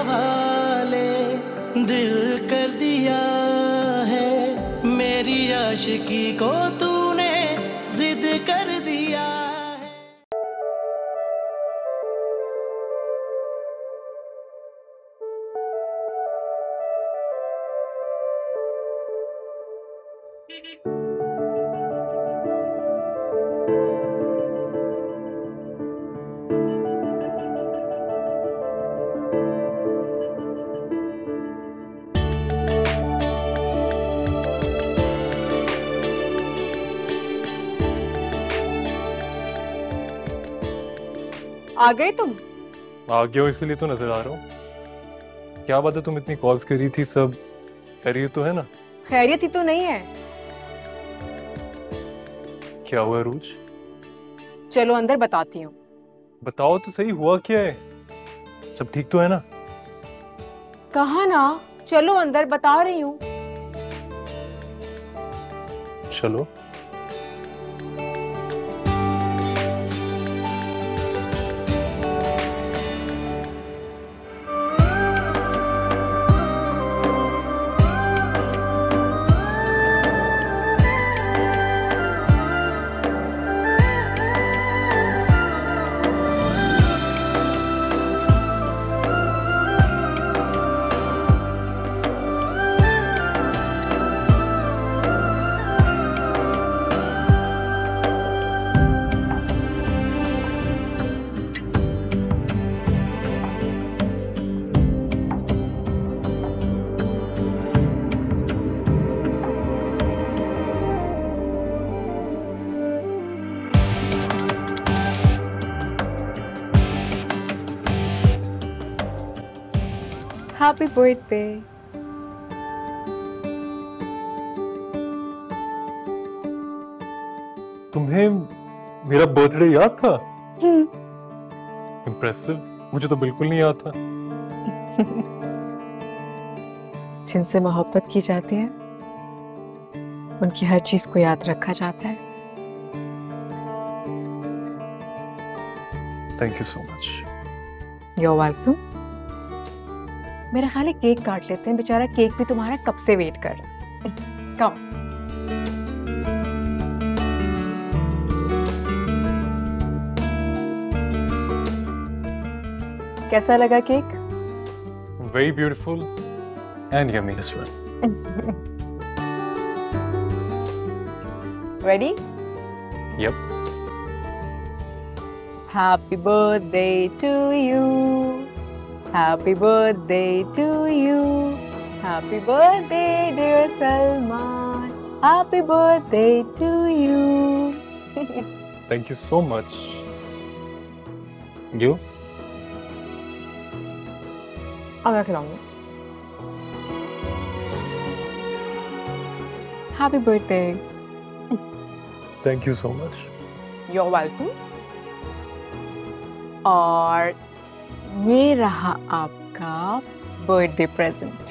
हवाले दिल कर दिया है, मेरी आशिकी को तूने जिद कर दिया है। आ गए तुम? आ गया हो इसलिए तो नजर आ रहा हूँ। क्या बात है, तुम इतनी कॉल्स करी थी, सब खैरियत तो है ना? खैरियत ही तो नहीं है। क्या हुआ रूज? चलो अंदर बताती हूँ। बताओ तो सही, हुआ क्या है? सब ठीक तो है ना? कहा ना, चलो अंदर बता रही हूँ। चलो। Happy birthday. तुम्हें मेरा बर्थडे याद था? इम्प्रेसिव, मुझे तो बिल्कुल नहीं याद था। जिनसे मोहब्बत की जाती है उनकी हर चीज को याद रखा जाता है। Thank you so much. You are welcome. मेरा ख्याल है केक काट लेते हैं, बेचारा केक भी तुम्हारा कब से वेट कर रहा है। कम। कैसा लगा cake? Very beautiful and yummy as well. Ready? Yup. Happy birthday to you, happy birthday to you, happy birthday dear Salman, happy birthday to you. Thank you so much. You? अब मैं खिलाऊंगी। Happy birthday. Thank you so much. You are welcome. और ये रहा आपका birthday present.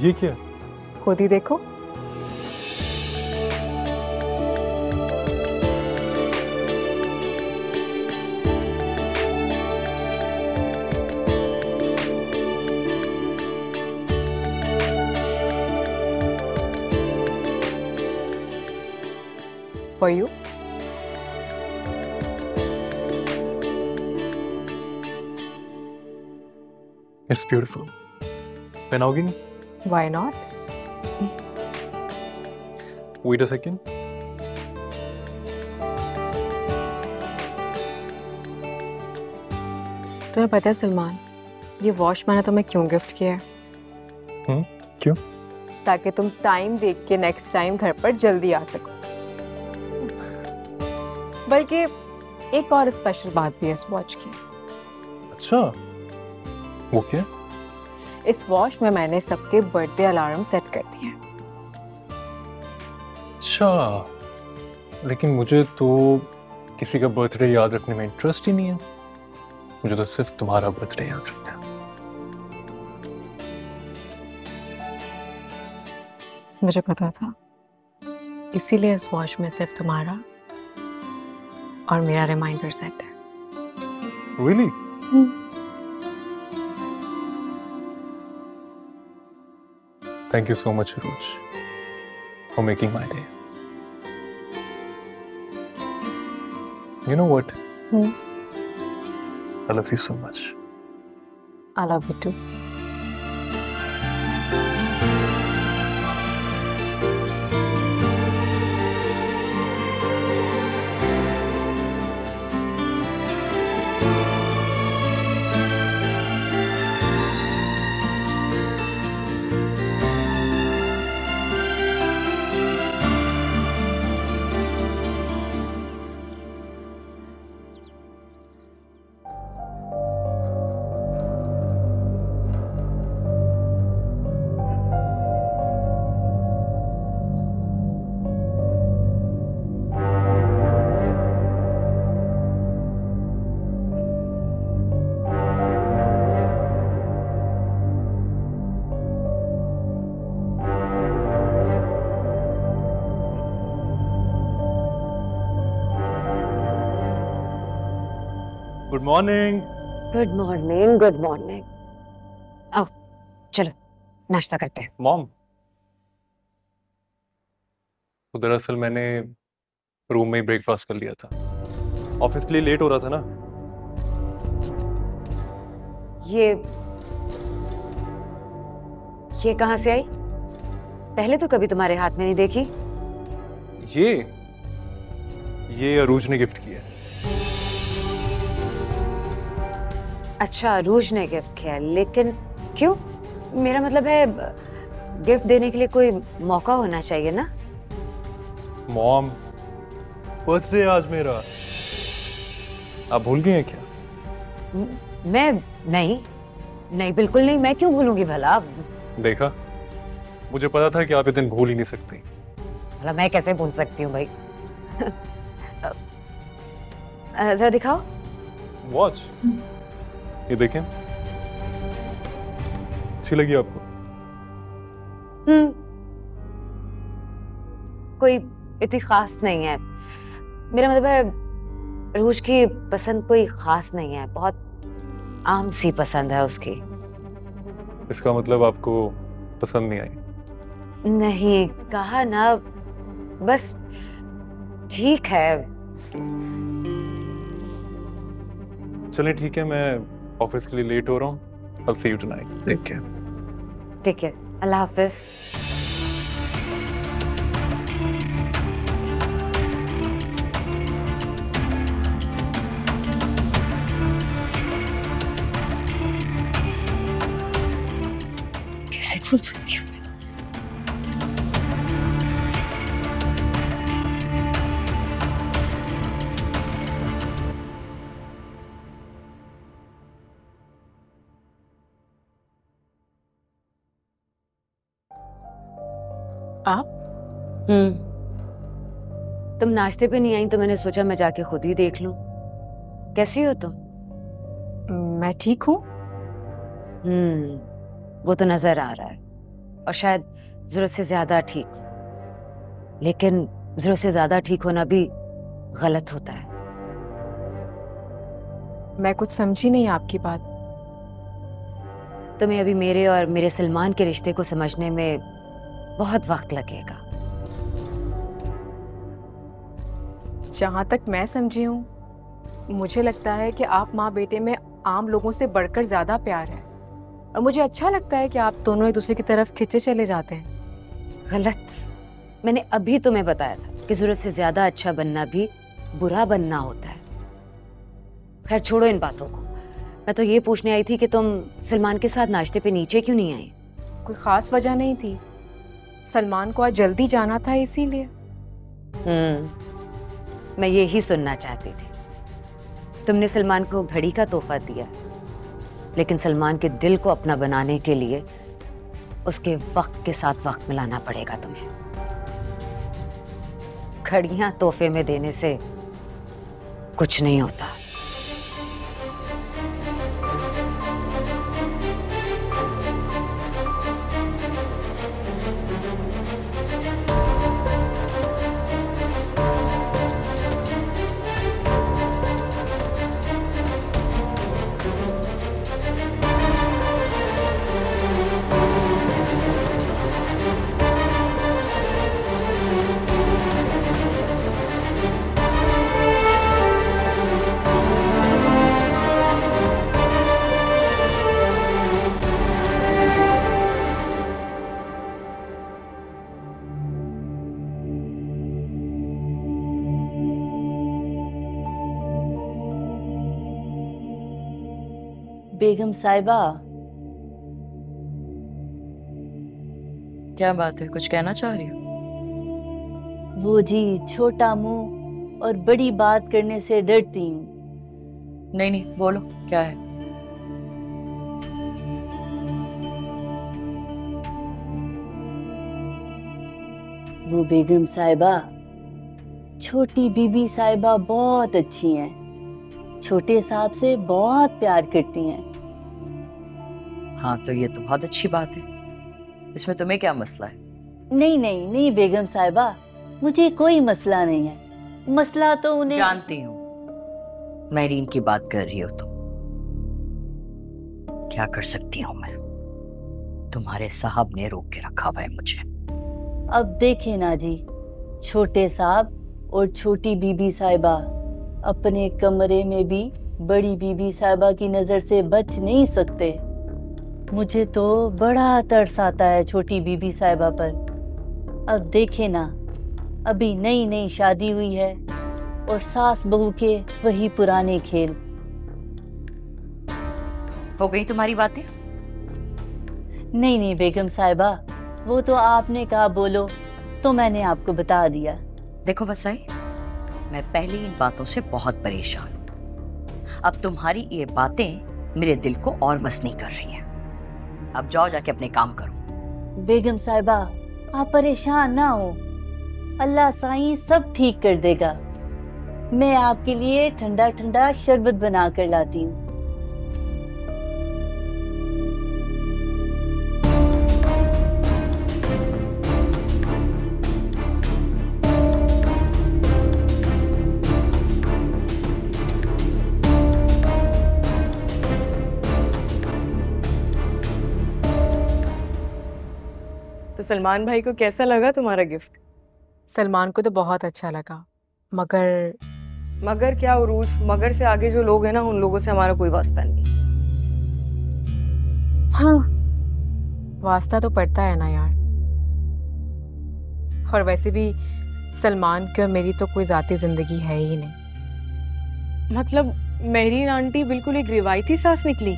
ये क्या? खुद ही देखो। For you. It's beautiful. पहनाओगी? Why not? Wait a second. तुम्हें पता है सलमान, ये वॉच मैंने तुम्हें क्यों गिफ्ट किया है? क्यों? ताकि तुम टाइम देख के नेक्स्ट टाइम घर पर जल्दी आ सको। बल्कि एक और स्पेशल बात भी है इस वॉच की। अच्छा, वो क्या? इस वॉच में मैंने सबके बर्थडे अलार्म सेट कर दिए हैं। अच्छा, लेकिन मुझे तो किसी का बर्थडे याद रखने में इंटरेस्ट ही नहीं है। मुझे तो सिर्फ तुम्हारा बर्थडे याद रखना है। मुझे पता था, इसीलिए इस वॉच में सिर्फ तुम्हारा और मेरा रिमाइंडर सेट है। Really? Thank you so much, Aruj, for making my day. You know what? I love you so much. I love you too. Good morning. Good morning, good morning. आओ चलो नाश्ता करते हैं। मॉम, तो दरअसल मैंने room में ही ब्रेकफास्ट कर लिया था। ऑफिस के लिए लेट हो रहा था ना। ये कहाँ से आई? पहले तो कभी तुम्हारे हाथ में नहीं देखी। ये अरूज ने गिफ्ट किया है। अच्छा, अरूज ने गिफ्ट किया, लेकिन क्यों? मेरा मतलब है गिफ्ट देने के लिए कोई मौका होना चाहिए ना। मॉम, बर्थडे आज मेरा, आप भूल गए हैं क्या? मैं नहीं बिल्कुल नहीं, मैं क्यों भूलूंगी भला। देखा, मुझे पता था कि आप ये दिन भूल ही नहीं सकती। भला मैं कैसे भूल सकती हूँ भाई। जरा दिखाओ। वॉच, ये देखें, अच्छी लगी आपको? कोई इतनी खास नहीं है। मेरा मतलब है रूज की पसंद कोई खास नहीं है, बहुत आम सी पसंद है उसकी। इसका मतलब आपको पसंद नहीं आई? नहीं, कहा ना, बस ठीक है। चलिए ठीक है, मैं ऑफिस के लिए लेट हो रहा हूँ। I'll see you tonight. Take care. ठीक है, अल्लाह हाफिज। कैसे भूल सकती हूँ? आप? तुम नाश्ते पे नहीं आई तो मैंने सोचा मैं जाके खुद ही देख लूं। कैसी हो तुम? मैं ठीक हूँ। वो तो नजर आ रहा है, और शायद जरूरत से ज्यादा ठीक हो। लेकिन जरूरत से ज्यादा ठीक होना भी गलत होता है। मैं कुछ समझी नहीं आपकी बात। तुम्हें अभी मेरे और मेरे सलमान के रिश्ते को समझने में बहुत वक्त लगेगा। जहां तक मैं समझी हूँ, मुझे लगता है कि आप माँ बेटे में आम लोगों से बढ़कर ज्यादा प्यार है, और मुझे अच्छा लगता है कि आप दोनों एक दूसरे की तरफ खिंचे चले जाते हैं। गलत। मैंने अभी तुम्हें बताया था कि जरूरत से ज्यादा अच्छा बनना भी बुरा बनना होता है। खैर छोड़ो इन बातों को। मैं तो ये पूछने आई थी कि तुम सलमान के साथ नाश्ते पे नीचे क्यों नहीं आई? कोई खास वजह नहीं थी, सलमान को आज जल्दी जाना था इसीलिए। मैं यही सुनना चाहती थी। तुमने सलमान को घड़ी का तोहफा दिया, लेकिन सलमान के दिल को अपना बनाने के लिए उसके वक्त के साथ वक्त मिलाना पड़ेगा तुम्हें। घड़ियां तोहफे में देने से कुछ नहीं होता। बेगम साहिबा, क्या बात है, कुछ कहना चाह रही हो? वो जी छोटा मुंह और बड़ी बात करने से डरती हूँ। नहीं नहीं, बोलो क्या है। वो बेगम साहिबा, छोटी बीबी साहिबा बहुत अच्छी हैं, छोटे साहब से बहुत प्यार करती हैं। हाँ तो ये तो बहुत अच्छी बात है, इसमें तुम्हें क्या मसला है? नहीं नहीं नहीं बेगम साहिबा, मुझे कोई मसला नहीं है। मसला तो उन्हें। जानती हूँ महरीन की बात कर रही हो तुम। क्या कर सकती हूँ मैं, तुम्हारे साहब ने रोक के रखा हुआ है मुझे। अब देखे ना जी, छोटे साहब और छोटी बीबी साहिबा अपने कमरे में भी बड़ी बीबी साहिबा की नजर से बच नहीं सकते। मुझे तो बड़ा तरस आता है छोटी बीबी साहिबा पर। अब देखे ना, अभी नई नई शादी हुई है और सास बहू के वही पुराने खेल। हो गई तुम्हारी बातें? नहीं नहीं बेगम साहिबा, वो तो आपने कहा बोलो तो मैंने आपको बता दिया। देखो वसाई, मैं पहले इन बातों से बहुत परेशान हूं। अब तुम्हारी ये बातें मेरे दिल को और वस नहीं कर रही हैं। अब जाओ जाके अपने काम करो। बेगम साहिबा, आप परेशान ना हो, अल्लाह साईं सब ठीक कर देगा। मैं आपके लिए ठंडा ठंडा शरबत बना कर लाती हूँ। तो सलमान भाई को कैसा लगा तुम्हारा गिफ्ट? सलमान को तो बहुत अच्छा लगा, मगर क्या उरूज, मगर से आगे जो लोग हैं ना, उन लोगों से हमारा कोई वास्ता नहीं। हाँ, वास्ता तो पड़ता है ना यार। और वैसे भी सलमान की और मेरी तो कोई जाती जिंदगी है ही नहीं। मतलब मेहरीन आंटी बिल्कुल एक रिवायती सास निकली।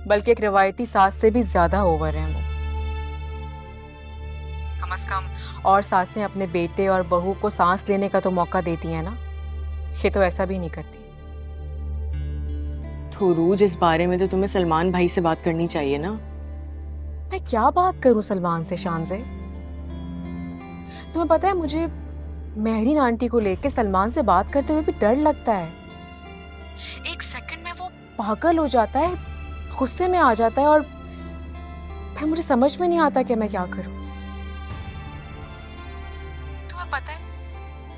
बल्कि एक रिवायती सास से भी ज्यादा ओवर है वो। कम से कम और सासें अपने बेटे और बहू को सांस लेने का तो मौका देती हैं ना, ये तो ऐसा भी नहीं करती। तो उरूज, इस बारे में तो तुम्हें सलमान भाई से बात करनी चाहिए ना। मैं क्या बात करूं सलमान से शान से? तुम्हें पता है, मुझे मेहरीन आंटी को लेके सलमान से बात करते हुए भी डर लगता है। एक सेकंड में वो पागल हो जाता है, गुस्से में आ जाता है और फिर मुझे समझ में नहीं आता कि मैं क्या करूं। तुम्हें पता है,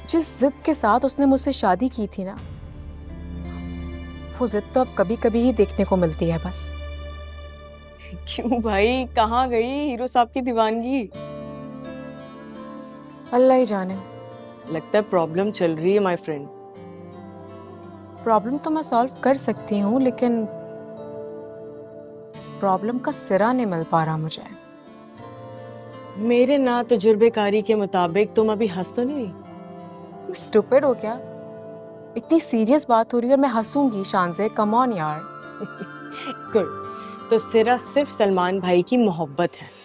जिस जिद के साथ उसने मुझसे शादी की थी ना, वो जिद तो अब कभी कभी ही देखने को मिलती है बस। क्यों भाई, कहाँ गई हीरो साहब की दीवानगी? अल्लाह ही जाने। लगता है प्रॉब्लम चल रही है माय फ्रेंड। प्रॉब्लम तो मैं सॉल्व कर सकती हूँ, लेकिन प्रॉब्लम का सिरा नहीं मिल पा रहा मुझे। मेरे ना तजुर्बेकारी के मुताबिक तुम अभी हंस तो नहीं रही? स्टूपिड हो क्या? इतनी सीरियस बात हो रही है और मैं हंसूंगी शान से? कम ऑन यार। गुड, तो सिरा सिर्फ सलमान भाई की मोहब्बत है।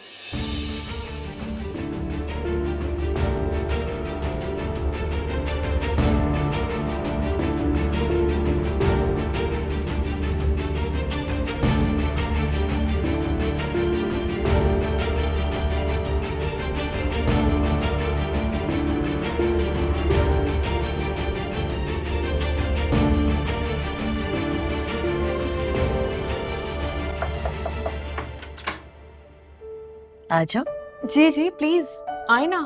आ जाओ। जी जी प्लीज आए ना।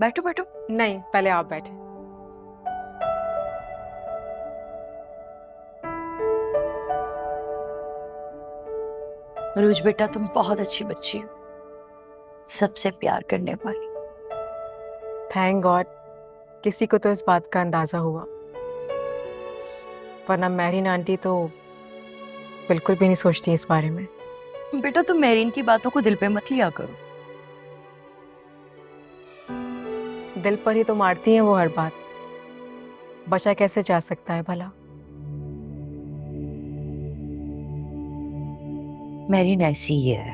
बैठो बैठो। नहीं, पहले आप बैठे। रूज बेटा, तुम बहुत अच्छी बच्ची हो, सबसे प्यार करने वाली। थैंक गॉड, किसी को तो इस बात का अंदाजा हुआ, वरना मेहरीन आंटी तो बिल्कुल भी नहीं सोचती इस बारे में। बेटा, तुम मेहरीन की बातों को दिल पे मत लिया करो। दिल पर ही तो मारती हैं वो हर बात, बचा कैसे जा सकता है भला? मेरीन ऐसी ही है,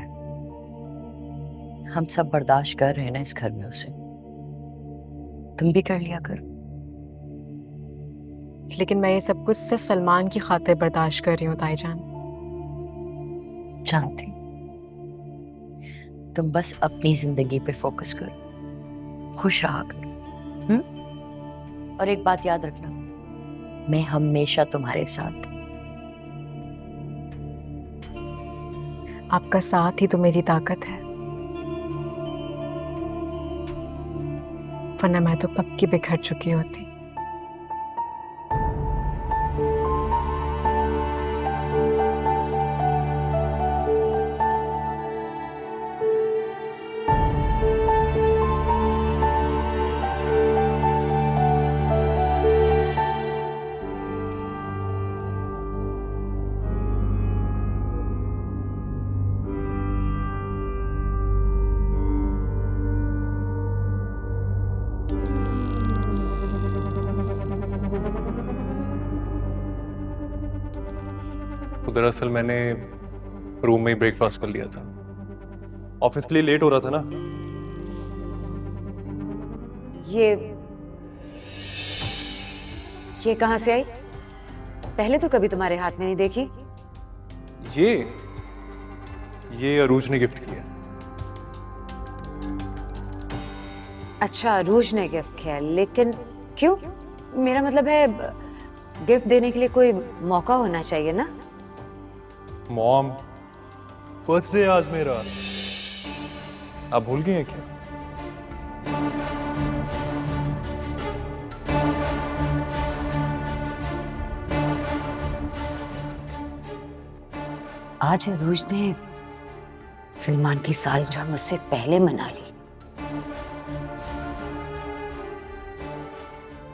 हम सब बर्दाश्त कर रहे हैं ना इस घर में उसे, तुम भी कर लिया कर। लेकिन मैं ये सब कुछ सिर्फ सलमान की खातिर बर्दाश्त कर रही हूँ ताईजान। जानती, तुम बस अपनी जिंदगी पे फोकस करो, खुश रहा करो। और एक बात याद रखना, मैं हमेशा तुम्हारे साथ। आपका साथ ही तो मेरी ताकत है, वरना मैं तो कब की बिखर चुकी होती। तो दरअसल मैंने रूम में ही ब्रेकफास्ट कर लिया था, ऑफिस के लिए लेट हो रहा था ना। ये कहाँ से आई? पहले तो कभी तुम्हारे हाथ में नहीं देखी। ये अरूज ने गिफ्ट किया। अच्छा, अरूज ने गिफ्ट किया, लेकिन क्यों? मेरा मतलब है गिफ्ट देने के लिए कोई मौका होना चाहिए ना। मॉम, बर्थडे आज मेरा, आप भूल गए हैं क्या? आज अरूज ने सलमान की सालगिरह मुझसे पहले मना ली।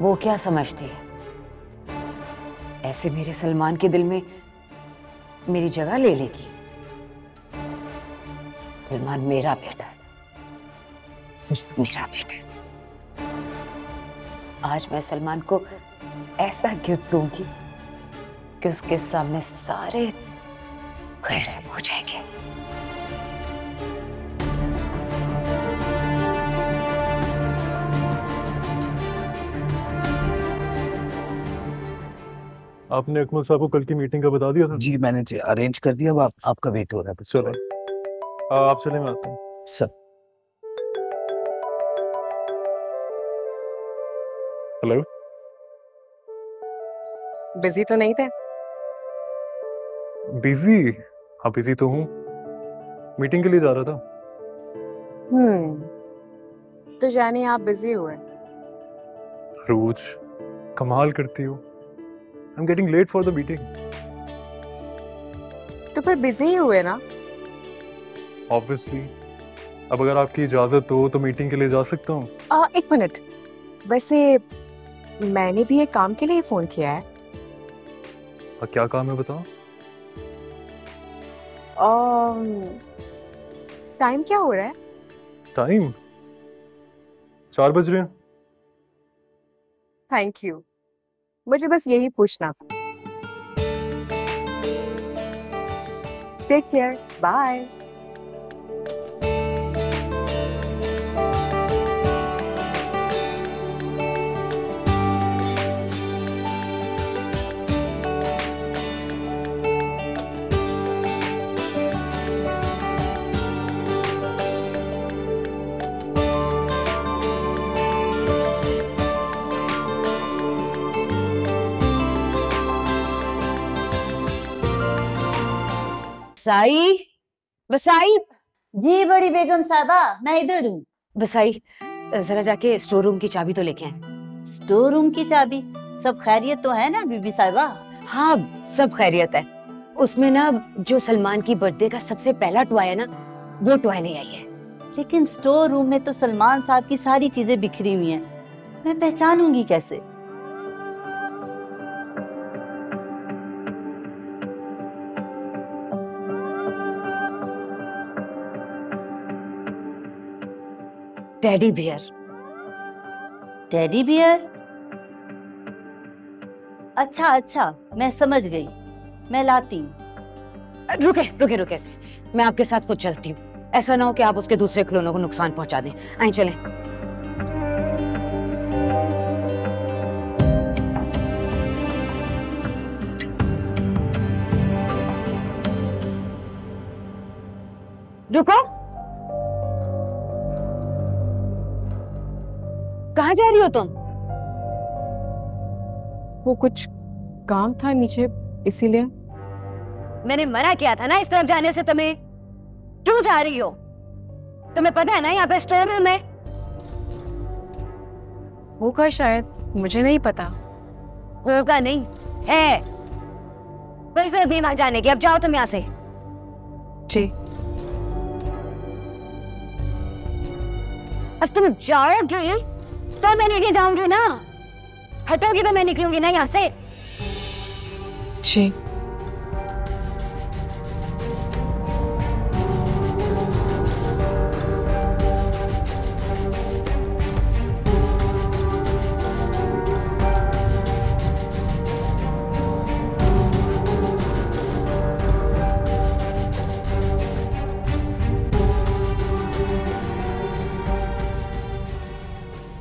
वो क्या समझती है, ऐसे मेरे सलमान के दिल में मेरी जगह ले लेगी? सलमान मेरा बेटा है, सिर्फ मेरा बेटा है। आज मैं सलमान को ऐसा गिफ्ट दूंगी कि उसके सामने सारे गैर हो जाएंगे। आपने अकमल साहब को कल की मीटिंग का बता दिया था? जी मैंने अरेंज कर दिया, अब आपका वेट हो रहा है। चलो आप चले, मैं आता हूँ। सर हेलो, बिजी तो नहीं थे? बिजी? हाँ बिजी तो हूँ, मीटिंग के लिए जा रहा था। तो जाने आप बिजी हुए। रोज कमाल करती हो, I'm getting late for the meeting. तो फिर बिजी ही हुए ना। Obviously, अब अगर आपकी इजाजत हो तो मीटिंग के लिए जा सकता हूँ। एक मिनट, वैसे मैंने भी एक काम के लिए फोन किया है। क्या काम है बताओ? टाइम क्या हो रहा है? टाइम 4 बज रहे हैं। थैंक यू, मुझे बस यही पूछना था। Take care, bye. बसाई, बसाई। जी बड़ी बेगम साहबा, मैं इधर हूँ। बसाई, जरा जाके स्टोर रूम की चाबी तो लेके आए। स्टोर रूम की चाबी? सब खैरियत तो है ना बीबी साहिबा? हाँ, सब खैरियत है। उसमें ना जो सलमान की बर्थडे का सबसे पहला टॉय है ना, वो टॉय नहीं आई है। लेकिन स्टोर रूम में तो सलमान साहब की सारी चीजें बिखरी हुई हैं, मैं पहचानूंगी कैसे? Teddy bear. Teddy bear? अच्छा अच्छा, मैं समझ गई, मैं लाती हूँ। रुके रुके रुके, मैं आपके साथ खुद चलती हूँ। ऐसा ना हो कि आप उसके दूसरे खिलौनों को नुकसान पहुंचा दें। आइए चलें। रुको, कहाँ जा रही हो तुम? वो कुछ काम था नीचे, इसीलिए। मैंने मना किया था ना इस तरफ जाने से तुम्हें। क्यों जा रही हो? तुम्हें पता है ना यहाँ पे स्टोर रूम है। होगा शायद, मुझे नहीं पता। होगा नहीं है, कोई जरूरत नहीं वहां जाने की। अब जाओ तुम यहाँ से। जी। अब तुम जाओगे तो मैं नीचे जाऊंगी ना। हटोगी तो मैं निकलूंगी ना यहाँ से। जी।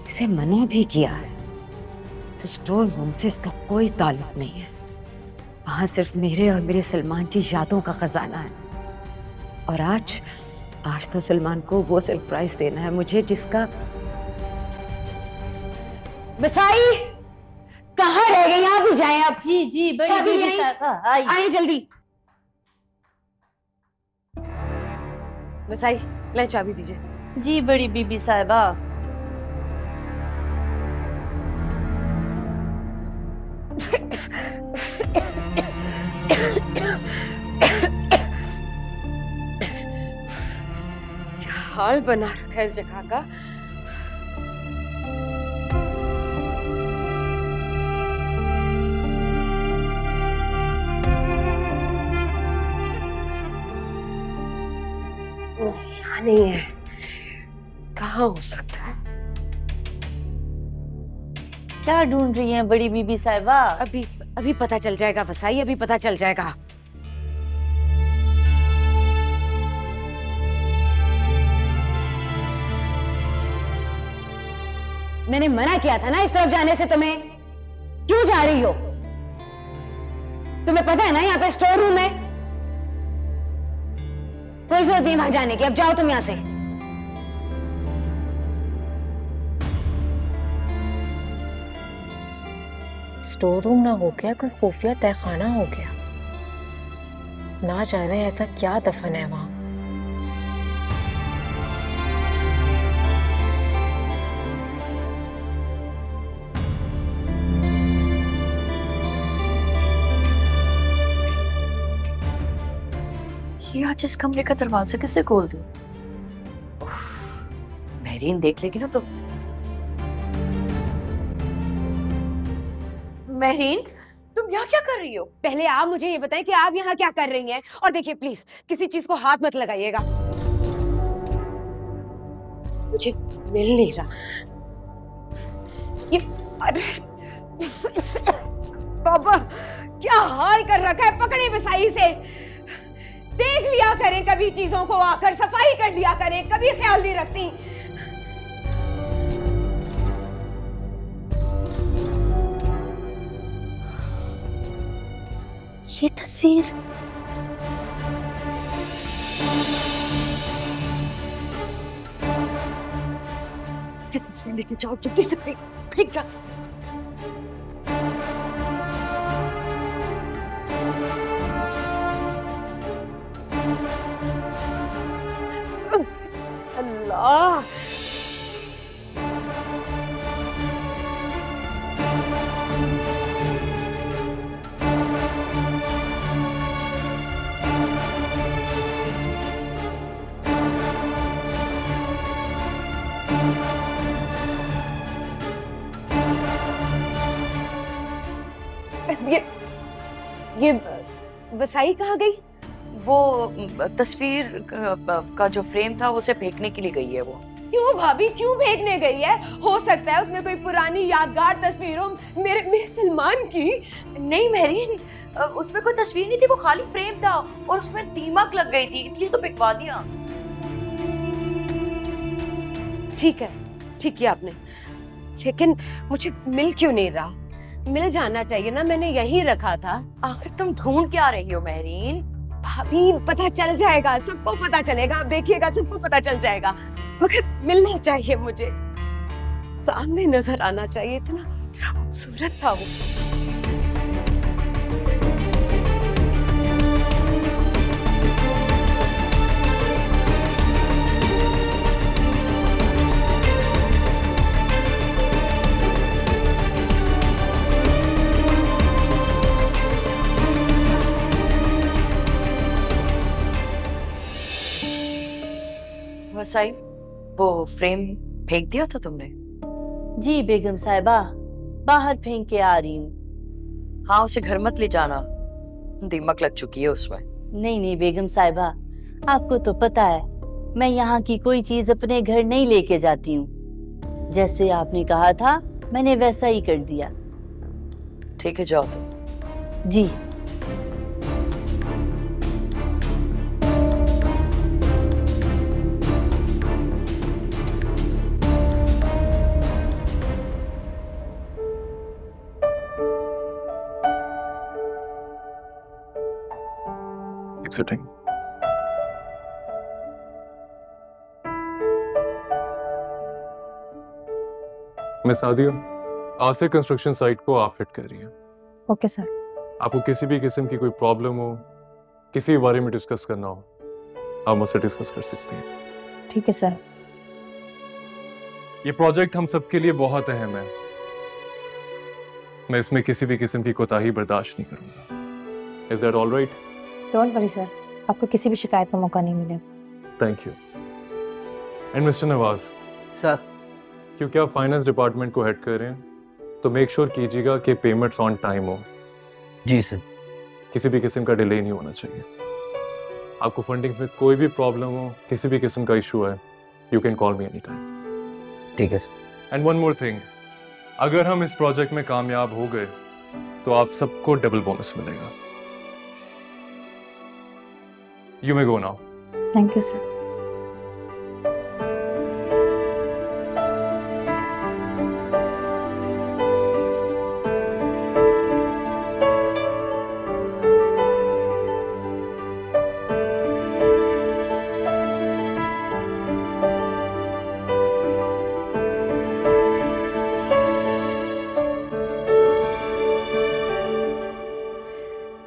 इसे मना भी किया है। स्टोर रूम से इसका कोई ताल्लुक नहीं है। वहां सिर्फ मेरे और मेरे सलमान की यादों का खजाना है। और आज तो सलमान को वो सरप्राइज देना है मुझे जिसका। बसाई, कहाँ रह गई? आप भी जाएं आप। जी जी, बड़ी बीबी साहिबा आइए जल्दी। बसाई, ले चाबी दीजिए। जी बड़ी बीबी साहिबा। हाल बना रखा है इस जगह का। यहाँ नहीं है, कहाँ हो सकता है? क्या ढूंढ रही हैं बड़ी बीबी साहिबा? अभी पता चल जाएगा वसाई, अभी पता चल जाएगा। मैंने मना किया था ना इस तरफ जाने से तुम्हें। क्यों जा रही हो? तुम्हें पता है ना यहाँ पे स्टोर रूम है। कोई जरूरत नहीं वहां जाने की। अब जाओ तुम यहाँ से। स्टोर रूम ना हो गया, कोई खुफिया तहखाना हो गया। ना जाने ऐसा क्या दफन है वहां। ये आज इस कमरे का दरवाजा किससे खोल दूं? मेहरीन देख लेगी ना तो। मेहरीन, तुम यहाँ क्या कर रही हो? पहले आप मुझे ये बताएं कि आप यहाँ क्या कर रही हैं। और देखिए प्लीज किसी चीज को हाथ मत लगाइएगा। मुझे मिल नहीं रहा ये। अरे बाबा, क्या हाल कर रखा है। पकड़े बसाई से। देख लिया करें कभी चीजों को, आकर सफाई कर लिया करें, कभी ख्याल नहीं रखती। ये तस्वीर लेके जाओ जल्दी से, फेंक जाओ। अल्लाह, ये बसाई कहाँ गई? वो तस्वीर का जो फ्रेम था उसे फेंकने के लिए गई है वो। क्यों भाभी, क्यों फेंकने गई है? हो सकता है उसमें कोई पुरानी यादगार तस्वीर हो मेरे सलमान की। नहीं मेहरीन, उसमें कोई तस्वीर नहीं थी, वो खाली फ्रेम था और उसमें दीमक लग गई थी, इसलिए तो पिकवा दिया। ठीक है, ठीक किया आपने, लेकिन मुझे मिल क्यों नहीं रहा? मिल जाना चाहिए ना, मैंने यहीं रखा था। आखिर तुम ढूंढ क्या रही हो मेहरीन? भाभी पता चल जाएगा, सबको पता चलेगा, आप देखिएगा सबको पता चल जाएगा, मगर मिलना चाहिए मुझे, सामने नजर आना चाहिए। इतना खूबसूरत था वो। वसाई, वो फ्रेम फेंक दिया था तुमने? जी बेगम साहिबा, बाहर फेंक के आ रही हूँ। हाँ, उसे घर मत ले जाना, दीमक लग चुकी है उसमें। नहीं नहीं बेगम साहिबा, आपको तो पता है मैं यहाँ की कोई चीज अपने घर नहीं लेके जाती हूँ। जैसे आपने कहा था मैंने वैसा ही कर दिया। ठीक है, जाओ तुम। जी। Sitting. मैं सादिया, आज से कंस्ट्रक्शन साइट को आप हिट कर रही हैं। Okay sir. आपको किसी भी किस्म की कोई प्रॉब्लम हो, किसी भी बारे में डिस्कस करना हो, आप मुझसे डिस्कस कर सकती हैं। ठीक है सर। ये प्रोजेक्ट हम सबके लिए बहुत अहम है। मैं इसमें किसी भी किस्म की कोताही बर्दाश्त नहीं करूंगा। Is that all right? Don't worry sir, आपको किसी भी शिकायत का मौका नहीं मिलेगा। Thank you. And mister Nawaz sir, क्योंकि आप फाइनेंस डिपार्टमेंट को हेड कर रहे हैं तो मेक श्योर कीजिएगा कि पेमेंट्स ऑन टाइम हो। जी सर। किसी भी किस्म का डिले नहीं होना चाहिए। आपको फंडिंग्स में कोई भी प्रॉब्लम हो, किसी भी किस्म का इशू है, you can call me any time. ठीक है sir. And one more thing, अगर हम इस प्रोजेक्ट में कामयाब हो गए तो आप सबको डबल बोनस मिलेगा। You may go now. Thank you sir.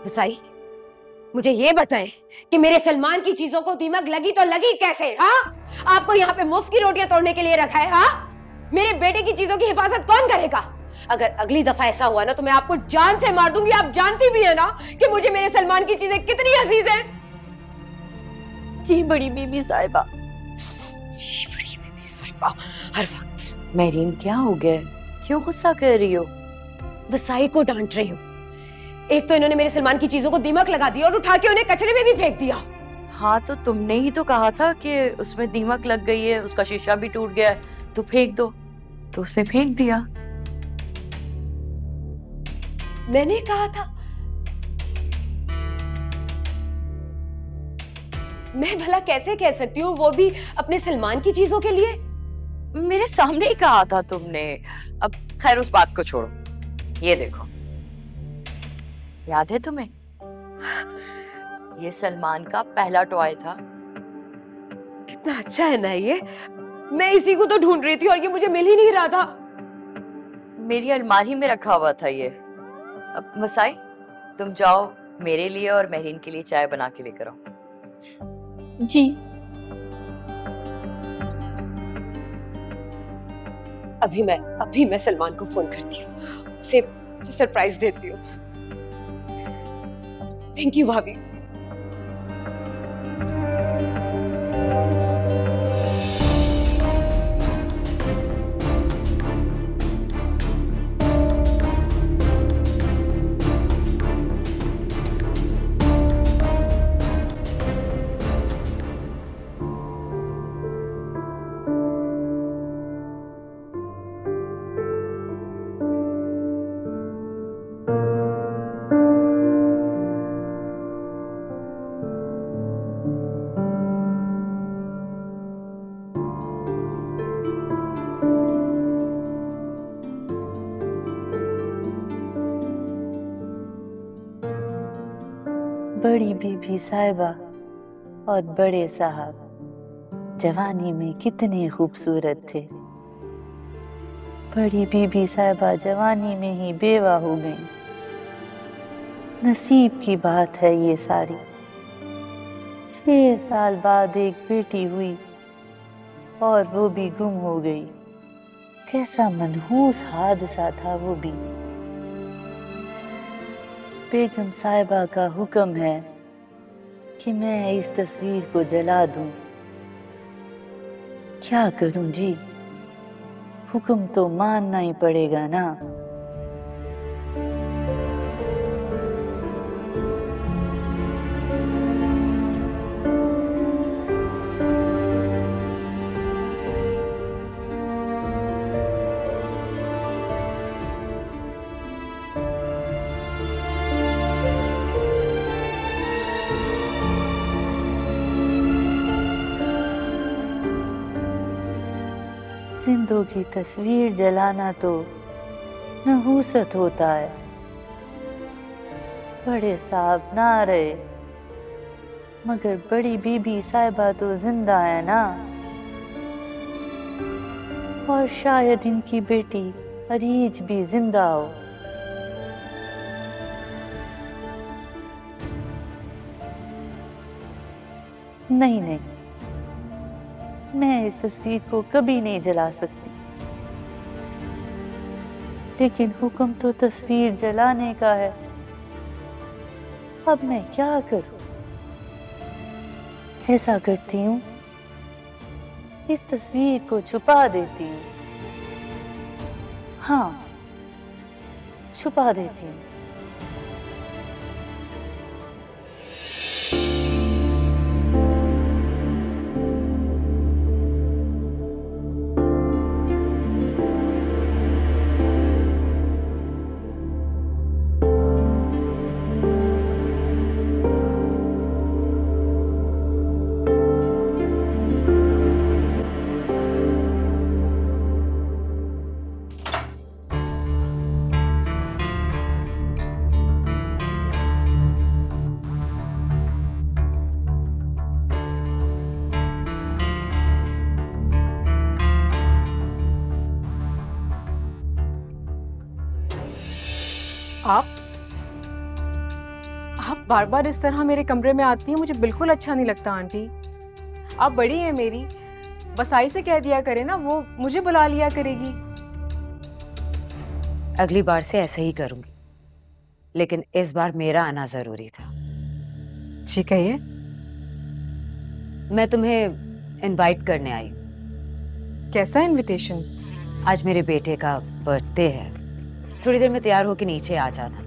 Vasai, मुझे ये बताएं कि मेरे सलमान की चीजों को दीमक लगी तो लगी कैसे? हाँ, आपको यहाँ पे मुफ्त की रोटियां तोड़ने के लिए रखा है? हाँ, मेरे बेटे की चीजों की हिफाजत कौन करेगा? अगर अगली दफा ऐसा हुआ ना तो मैं आपको जान से मार दूंगी। आप जानती भी है ना कि मुझे मेरे सलमान की चीजें कितनी अजीज हैं। जी बड़ी बीबी साहिबा। बड़ी बीबी साहिबा हर वक्त। मेहरीन, क्या हो गया? क्यों गुस्सा कर रही हो? वसाई को डांट रही हूँ। एक तो इन्होंने मेरे सलमान की चीजों को दीमक लगा दिया और उठा के उन्हें कचरे में भी फेंक दिया। हाँ, तो तुमने ही तो कहा था कि उसमें दीमक लग गई है, उसका शीशा भी टूट गया है, तो फेंक दो। तो उसने फेंक दिया। मैंने कहा था? मैं भला कैसे कह सकती हूँ, वो भी अपने सलमान की चीजों के लिए? मेरे सामने ही कहा था तुमने। अब खैर उस बात को छोड़ो, ये देखो, याद है तुम्हें? ये सलमान का पहला टॉय था। कितना अच्छा है ना ये। मैं इसी को तो ढूंढ रही थी और ये मुझे मिल ही नहीं रहा था। मेरी अलमारी में रखा हुआ था ये। अब वसाई, तुम जाओ मेरे लिए और मेहरीन के लिए चाय बना के लेकर आओ। जी। अभी मैं सलमान को फोन करती हूँ, उसे सरप्राइज देती हूँ। थैंक यू भाभी। बड़ी बीबी साहिबा और बड़े साहब जवानी में कितने खूबसूरत थे। बड़ी बीबी साहिबा जवानी में ही बेवा हो गई। नसीब की बात है ये सारी। 6 साल बाद एक बेटी हुई और वो भी गुम हो गई। कैसा मनहूस हादसा था वो भी। बेगम साहिबा का हुक्म है कि मैं इस तस्वीर को जला दूं। क्या करूं जी, हुक्म तो मानना ही पड़ेगा ना। जिंदों की तस्वीर जलाना तो नहूसत होता है। बड़े साहब ना रहे, मगर बड़ी बीबी साहिबा तो जिंदा है ना। और शायद इनकी बेटी अरीज भी जिंदा हो। नहीं नहीं, मैं इस तस्वीर को कभी नहीं जला सकती। लेकिन हुक्म तो तस्वीर जलाने का है। अब मैं क्या करूं? ऐसा करती हूं, इस तस्वीर को छुपा देती हूं। हाँ, छुपा देती हूं। आप बार बार इस तरह मेरे कमरे में आती हैं, मुझे बिल्कुल अच्छा नहीं लगता आंटी। आप बड़ी हैं मेरी, वसाई से कह दिया करे ना, वो मुझे बुला लिया करेगी। अगली बार से ऐसे ही करूंगी, लेकिन इस बार मेरा आना जरूरी था। जी कहिए। मैं तुम्हें इनवाइट करने आई हूं। कैसा इनविटेशन? आज मेरे बेटे का बर्थडे है। थोड़ी देर में तैयार होकर नीचे आ जाना।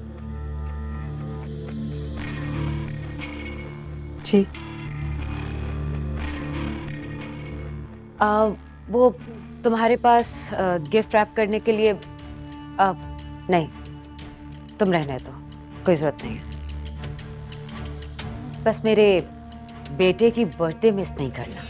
जी। वो तुम्हारे पास गिफ्ट रैप करने के लिए नहीं, तुम रहने दो, कोई जरूरत नहीं है। बस मेरे बेटे की बर्थडे मिस नहीं करना।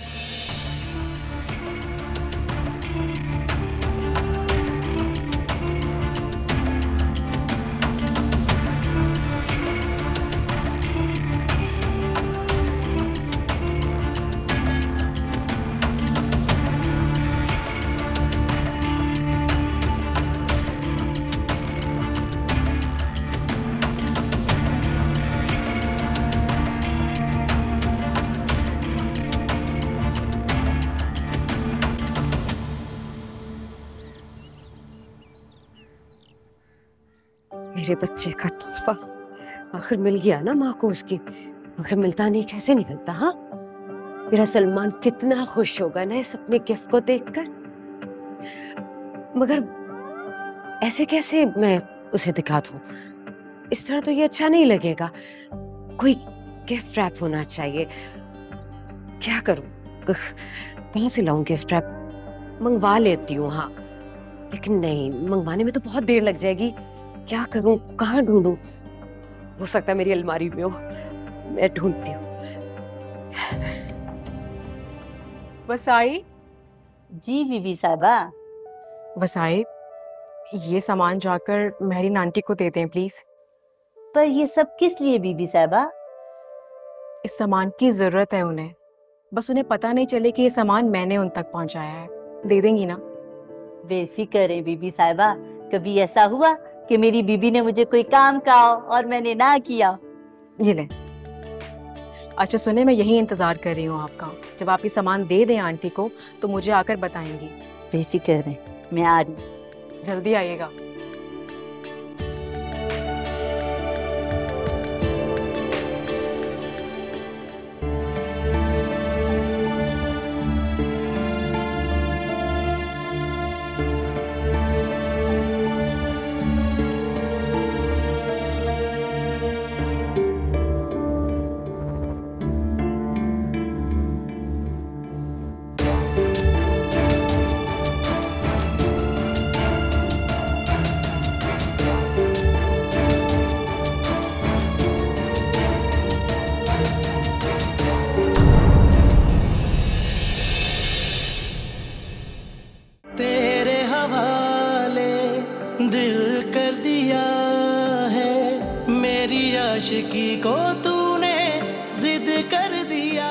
मेरे बच्चे का तोहफा आखिर मिल गया ना माँ को उसकी। आखिर मिलता नहीं, कैसे नहीं मिलता? हाँ, मेरा सलमान कितना खुश होगा ना इस अपने गिफ्ट को देखकर। मगर ऐसे कैसे मैं उसे दिखा दूं? इस तरह तो ये अच्छा नहीं लगेगा। कोई गिफ्ट रैप होना चाहिए। क्या करूं? कहाँ से लाऊं गिफ्ट रैप? मंगवा लेती हूँ, हाँ, लेकिन नहीं, मंगवाने में तो बहुत देर लग जाएगी। क्या करूं, कहाँ ढूंढूं? हो सकता है मेरी अलमारी में हो, मैं ढूंढती हूँ। वसाई। जी बीबी साहिबा। वसाई, ये सामान जाकर मेहरीन आंटी को दे दें प्लीज। पर ये सब किस लिए बीबी साहिबा? इस सामान की जरूरत है उन्हें, बस उन्हें पता नहीं चले कि ये सामान मैंने उन तक पहुंचाया है। दे देंगी ना? बेफिक्र है बीबी साहिबा। कभी ऐसा हुआ कि मेरी बीबी ने मुझे कोई काम कहा हो और मैंने ना किया? ये ले। अच्छा सुने, मैं यही इंतजार कर रही हूँ आपका। जब आप ये सामान दे दें आंटी को तो मुझे आकर बताएंगी। बेफिक्र है, मैं आ रही। जल्दी आइएगा। तेरे हवाले दिल कर दिया है, मेरी आशिकी को तूने जिद कर दिया।